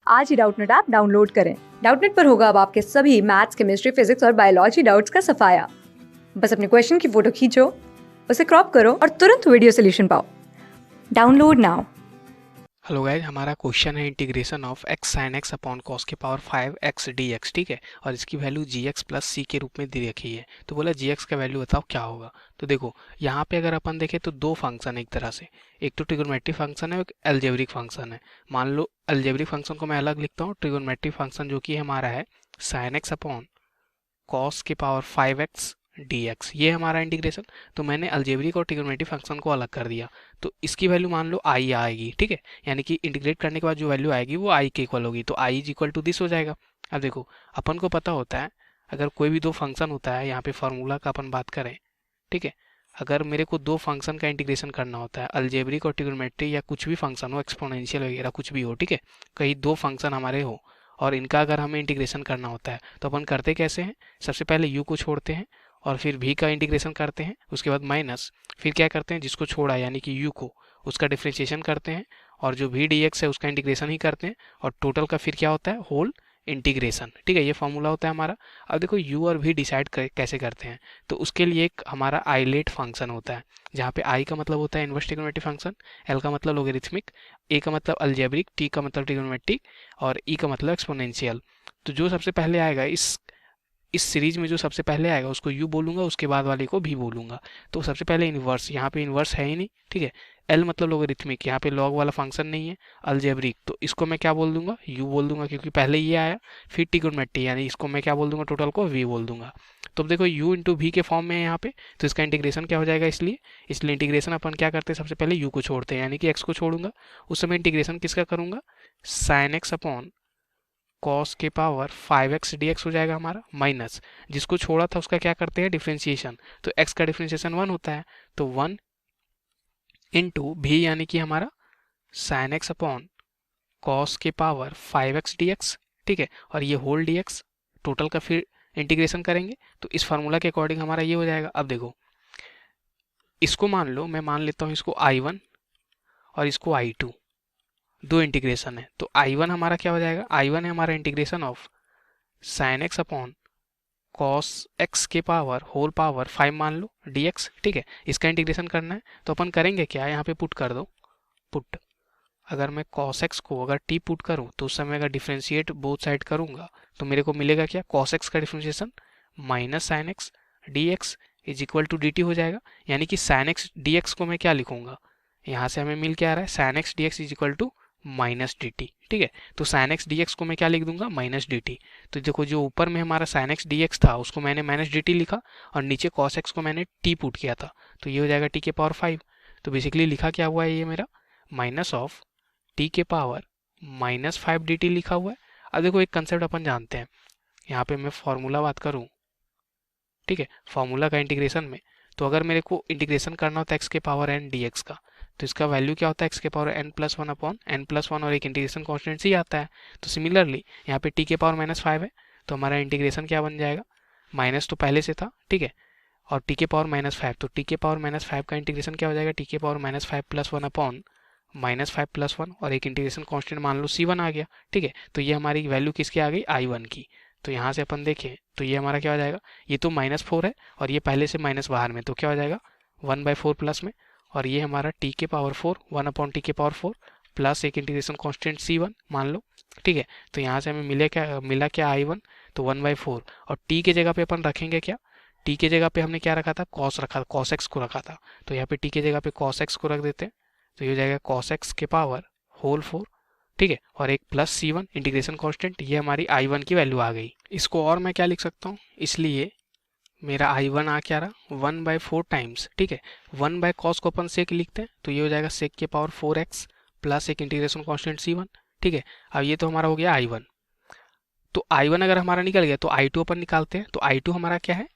आज ही Doubtnut app download करें। Doubtnut पर होगा अब आपके सभी मैथ्स, केमिस्ट्री, फिजिक्स और बायोलॉजी डाउट्स का सफाया। बस अपने क्वेश्चन की फोटो खींचो, उसे क्रॉप करो और तुरंत वीडियो सोल्यूशन पाओ। Download now. हेलो गाइज, हमारा क्वेश्चन है integration of x sine x upon cos के पावर 5x dx। ठीक है, और इसकी वैल्यू gx प्लस सी के रूप में दे रखी है। तो बोला gx का वैल्यू बताओ क्या होगा। तो देखो यहाँ पे अगर अपन देखें तो दो फंक्शन है एक तरह से, एक तो ट्रिगोनोमेट्रिक फंक्शन है और एक अलजेब्रिक फंक्शन है। मान लो अलजेब्रिक फंक्शन को मैं अलग लिखता हूँ, ट्रिगोनोमेट्रिक फंक्शन जो कि हमारा है साइन एक्स अपॉन कॉस के पावर 5x dx, ये हमारा इंटीग्रेशन। तो मैंने अलजेब्रिक और ट्रिगोनोमेट्रिक फंक्शन को अलग कर दिया। तो इसकी वैल्यू मान लो आई आएगी। ठीक है, यानी कि इंटीग्रेट करने के बाद जो वैल्यू आएगी वो आई के इक्वल होगी। तो I is equal to this हो जाएगा। अब देखो अपन को पता होता है अगर कोई भी दो फंक्शन होता है, यहाँ पे फॉर्मूला का अपन बात करें, ठीक है, अगर मेरे को दो फंक्शन का इंटीग्रेशन करना होता है, अलजेब्रिक और ट्रिगोनोमेट्रिक या कुछ भी फंक्शन हो, एक्सपोनेंशियल वगैरह कुछ भी हो, ठीक है, कहीं दो फंक्शन हमारे हो और इनका अगर हमें इंटीग्रेशन करना होता है तो अपन करते कैसे हैं, सबसे पहले u को छोड़ते हैं और फिर v का इंटीग्रेशन करते हैं, उसके बाद माइनस, फिर क्या करते हैं जिसको छोड़ा यानी कि u को, उसका डिफ्रेंशिएशन करते हैं और जो v dx है उसका इंटीग्रेशन ही करते हैं और टोटल का फिर क्या होता है होल इंटीग्रेशन। ठीक है, ये फॉर्मूला होता है हमारा। अब देखो u और v डिसाइड कैसे करते हैं, तो उसके लिए एक हमारा आइलेट फंक्शन होता है जहाँ पे i का मतलब होता है इनवर्स ट्रिगोनोमेट्रिक फंक्शन, l का मतलब लोगरिथमिक, a का मतलब अलजेब्रिक, t का मतलब ट्रिगोनोमेट्रिक और e का मतलब एक्सपोनेंशियल। तो जो सबसे पहले आएगा इस सीरीज में जो सबसे पहले आएगा उसको u बोलूंगा, उसके बाद वाले को v बोलूंगा। तो सबसे पहले इनवर्स, यहाँ पे इनवर्स है ही नहीं, ठीक है, l मतलब लोगरिथमिक, यहाँ पे लॉग वाला फंक्शन नहीं है, अलजेब्रिक, तो इसको मैं क्या बोल दूंगा u बोल दूंगा क्योंकि पहले ये आया। फिर ट्रिगोनोमेट्रिक यानी इसको मैं क्या बोल दूंगा, टोटल को v बोल दूंगा। तो अब देखो u इंटू v के फॉर्म में है यहाँ पे, तो इसका इंटीग्रेशन क्या हो जाएगा, इसलिए इंटीग्रेशन अपन क्या करते हैं, सबसे पहले u को छोड़ते हैं यानी कि x को छोड़ूंगा, उस समय इंटीग्रेशन किसका करूंगा, साइन एक्स अपॉन कॉस के पावर 5x dx हो जाएगा हमारा, माइनस जिसको छोड़ा था उसका क्या करते हैं डिफ्रेंशिएशन, तो x का डिफ्रेंशिएशन 1 होता है, तो 1 इंटू भी यानी कि हमारा साइन एक्स अपॉन कॉस के पावर 5x dx। ठीक है, और ये होल dx टोटल का फिर इंटीग्रेशन करेंगे तो इस फार्मूला के अकॉर्डिंग हमारा ये हो जाएगा। अब देखो इसको मान लो, मैं मान लेता हूँ इसको I1 और इसको I2, दो इंटीग्रेशन है, तो I1 हमारा क्या हो जाएगा, I1 है हमारा integration of sine x upon cos x के पावर होल पावर 5 मान लो dx। ठीक है, इसका इंटीग्रेशन करना है तो अपन करेंगे क्या, यहाँ पे पुट कर दो, पुट, अगर मैं cos x को अगर t पुट करूँ तो उस समय अगर डिफ्रेंशिएट बोथ साइड करूंगा तो मेरे को मिलेगा क्या, cos x का differentiation minus sine x dx is equal to dt हो जाएगा। यानी कि साइन एक्स dx को मैं क्या लिखूंगा, यहाँ से हमें मिल क्या आ रहा है, sine x dx is equal to minus D T. ठीक है, तो साइन एक्स डी एक्स को मैं क्या लिख दूंगा, माइनस डी टी। तो देखो जो ऊपर में हमारा साइन एक्स डी एक्स था उसको मैंने माइनस डी टी लिखा और नीचे कॉस एक्स को मैंने टी पुट किया था, तो ये हो जाएगा टी के पावर 5। तो बेसिकली लिखा क्या हुआ है ये मेरा, माइनस ऑफ टी के पावर माइनस 5 डी टी लिखा हुआ है। अब देखो एक कंसेप्ट अपन जानते हैं, यहाँ पे मैं फॉर्मूला बात करूँ, ठीक है, फॉर्मूला का इंटीग्रेशन में, तो अगर मेरे को इंटीग्रेशन करना होता है एक्स के पावर एन डी एक्स का, तो इसका वैल्यू क्या होता है, एक्स के power n plus one upon n plus one और एक इंटीग्रेशन कॉन्स्टेंट सी आता है। तो सिमिलरली यहाँ पे टी के पावर माइनस 5 है, तो हमारा इंटीग्रेशन क्या बन जाएगा, माइनस तो पहले से था, ठीक है, और टी के पावर माइनस 5, तो टी के पावर माइनस 5 का इंटीग्रेशन क्या हो जाएगा, टी के power minus 5 plus one upon minus 5 plus one और एक इंटीग्रेशन कॉन्स्टेंट मान लो सी वन आ गया। ठीक है, तो ये हमारी वैल्यू किसकी आ गई, आई वन की। तो यहाँ से अपन देखें तो ये हमारा क्या हो जाएगा, ये तो -4 है और ये पहले से माइनस बाहर में, तो क्या हो जाएगा 1/4 प्लस में, और ये हमारा टी के पावर 4 1 अपॉन टी के पावर 4 प्लस एक इंटीग्रेशन कांस्टेंट c1 मान लो। ठीक है, तो यहाँ से हमें मिला क्या i1, तो 1/4 और टी के जगह पे अपन रखेंगे क्या, टी के जगह पे हमने क्या रखा था, कॉस एक्स को रखा था, तो यहाँ पे टी के जगह पे कॉस एक्स को रख देते हैं, तो ये हो जाएगा कॉस एक्स के पावर होल 4। ठीक है, और एक प्लस c1 इंटीग्रेशन कांस्टेंट, ये हमारी i1 की वैल्यू आ गई। इसको और मैं क्या लिख सकता हूँ, इसलिए मेरा i1 आ क्या रहा 1/4 टाइम्स, ठीक है, 1/cos को अपन सेक लिखते हैं, तो ये हो जाएगा सेक के पावर 4x प्लस एक इंटीग्रेशन कांस्टेंट c1। ठीक है, अब ये तो हमारा हो गया i1, तो i1 अगर हमारा निकल गया तो i2 अपन निकालते हैं, तो i2 हमारा क्या है,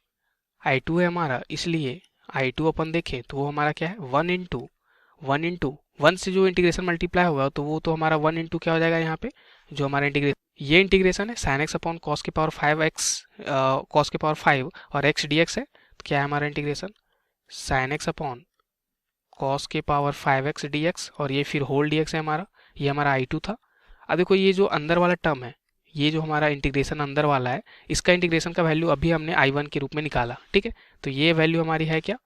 i2 है हमारा, इसलिए i2 अपन देखें तो वो हमारा क्या है 1 इंटू 1 से जो इंटीग्रेशन मल्टीप्लाई होगा तो वो तो हमारा 1 इंटू क्या हो जाएगा, यहाँ पे जो हमारा इंटीग्रेशन, ये इंटीग्रेशन है साइन एक्स अपॉन कॉस के पावर 5x, कॉस के पावर 5 और x dx है, तो क्या है हमारा integration sine x upon cos के पावर 5x dx और ये फिर होल dx है हमारा, ये हमारा i2 था। अब देखो ये जो अंदर वाला टर्म है, ये जो हमारा इंटीग्रेशन अंदर वाला है, इसका इंटीग्रेशन का वैल्यू अभी हमने I1 के रूप में निकाला, ठीक है। तो ये वैल्यू हमारी है क्या,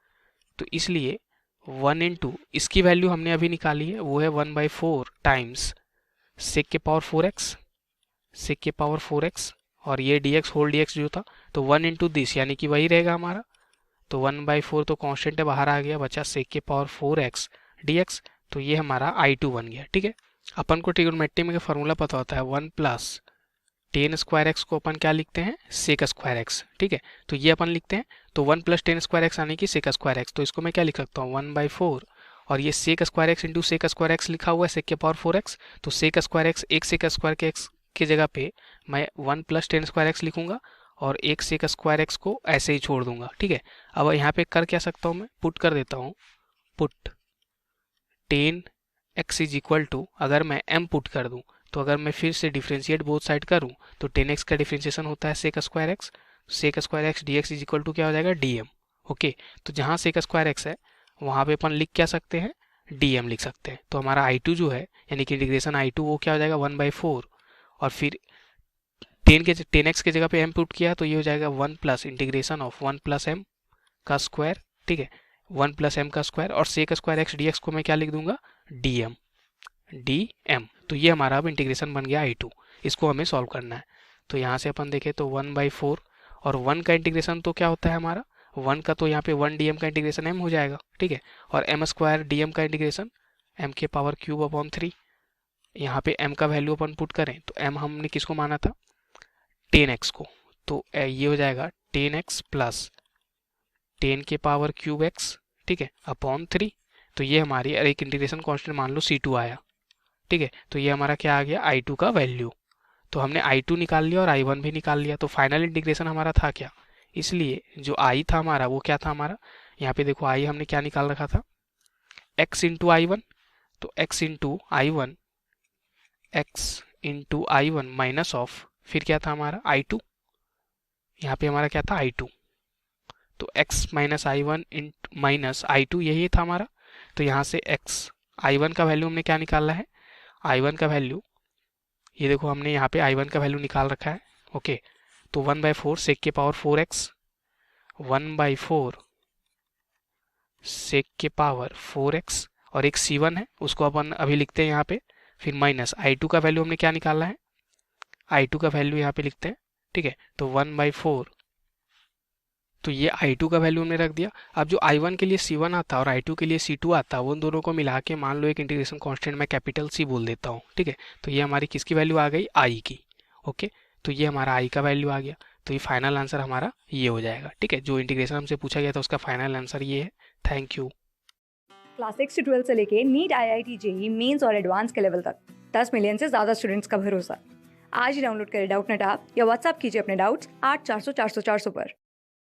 तो इसलिए 1 इंटू इसकी वैल्यू हमने अभी निकाली है, वो है 1/4 टाइम्स सेक के पावर 4x, सेक के पावर 4x, और ये dx होल dx जो था, तो 1 इंटू दिस यानी कि वही रहेगा हमारा। तो 1/4 तो कांस्टेंट है, बाहर आ गया, बचा सेक के पावर 4x dx। तो ये हमारा I2 बन गया, ठीक है। अपन को ट्रिग्नोमेट्री में फॉर्मूला पता होता है 1 प्लस टेन स्क्वायर एक्स को अपन क्या लिखते हैं, सेक स्क्वायर एक्स, ठीक है। तो ये अपन लिखते हैं, तो 1 प्लस टेन स्क्वायर एक्स आने की सेक स्क्वायर एक्स, तो इसको मैं क्या लिख सकता हूँ 1/4, और ये sec square x into sec square x लिखा हुआ है सेक के पावर 4x। तो सेक स्क्वायर एक्स, एक सेक स्क्वायर के एक्स की जगह पे मैं 1 प्लस टेन स्क्वायर एक्स लिखूंगा, और एक सेक स्क्वायर एक्स को ऐसे ही छोड़ दूंगा, ठीक है। अब यहाँ पे कर क्या सकता हूँ मैं, पुट कर देता हूँ, put tan x is equal to, अगर मैं m पुट कर दूं, तो अगर मैं फिर से डिफ्रेंशिएट बोथ साइड करूं, तो 10x का डिफ्रेंशिएशन होता है sec square x, sec square x dx is equal to क्या हो जाएगा dm। ओके, तो जहां सेक स्क्वायर एक्स है वहां पे अपन लिख क्या सकते हैं, dm लिख सकते हैं। तो हमारा I2 जो है यानी कि इंटीग्रेशन I2 वो क्या हो जाएगा 1/4, और फिर 10x के जगह पे m पुट किया तो ये हो जाएगा 1 plus integration of 1 plus m का स्क्वायर, ठीक है, 1 प्लस m का स्क्वायर, और सेक स्क्वायर एक्स dx को मैं क्या लिख दूंगा dm, dm। तो ये हमारा अब इंटीग्रेशन बन गया I2, इसको हमें सॉल्व करना है। तो यहाँ से अपन देखें तो 1/4, और 1 का इंटीग्रेशन तो क्या होता है हमारा, 1 का तो यहाँ पे 1 dm का इंटीग्रेशन m हो जाएगा, ठीक है, और m स्क्वायर dm का इंटीग्रेशन m के पावर क्यूब अपॉन 3। यहाँ पे m का वैल्यू अपन पुट करें तो m हमने किसको माना था 10x को, तो ये हो जाएगा 10x प्लस 10 के पावर क्यूब x, ठीक है, अपॉन 3। तो ये हमारी एक इंटीग्रेशन कांस्टेंट मान लो C2 आया, ठीक है। तो ये हमारा क्या आ गया I2 का वैल्यू। तो हमने I2 निकाल लिया और I1 भी निकाल लिया, तो फाइनल इंटीग्रेशन हमारा था क्या, इसलिए जो I था हमारा वो क्या था हमारा, यहाँ पे देखो I हमने क्या निकाल रखा था x इंटू I1, तो x into I1, x into I1 minus of फिर क्या था हमारा I2, यहाँ पे हमारा क्या था I2, तो x minus I1 minus I2 यही था हमारा। तो यहाँ से x I1 का वैल्यू हमने क्या निकाला है, I1 का वैल्यू ये देखो हमने यहाँ पे I1 का वैल्यू निकाल रखा है, ओके। तो 1/4 सेक के पावर 4x, 1/4 सेक के पावर 4x, और एक C1 है उसको अपन अभी लिखते हैं यहाँ पे, फिर माइनस I2 का वैल्यू हमने क्या निकाला है, I2 का वैल्यू यहाँ पे लिखते हैं, ठीक है। तो 1/4, तो ये I2 का वैल्यू हमने रख दिया। अब जो I1 के लिए C1 आता और I2 के लिए C2 आता, वो दोनों को मिला के मान लो एक इंटीग्रेशन कांस्टेंट मैं कैपिटल C बोल देता हूँ, ठीक है। तो ये हमारी किसकी वैल्यू आ गई, I की, ओके। तो ये हमारा I का वैल्यू आ गया, तो ये फाइनल आंसर हमारा ये हो जाएगा, ठीक है। जो इंटीग्रेशन हमसे पूछा गया था उसका फाइनल आंसर ये है। Thank you. क्लास 6 से 12 से लेके नीट IIT JEE मेंस और एडवांस के लेवल तक 10 मिलियन से ज़्यादा स्टूडेंट्स का भरोसा। आज ही डाउनलोड करें डाउटनेट ऐप या व्हाट्सएप कीजिए अपने डाउट्स 8400 400 400 पर।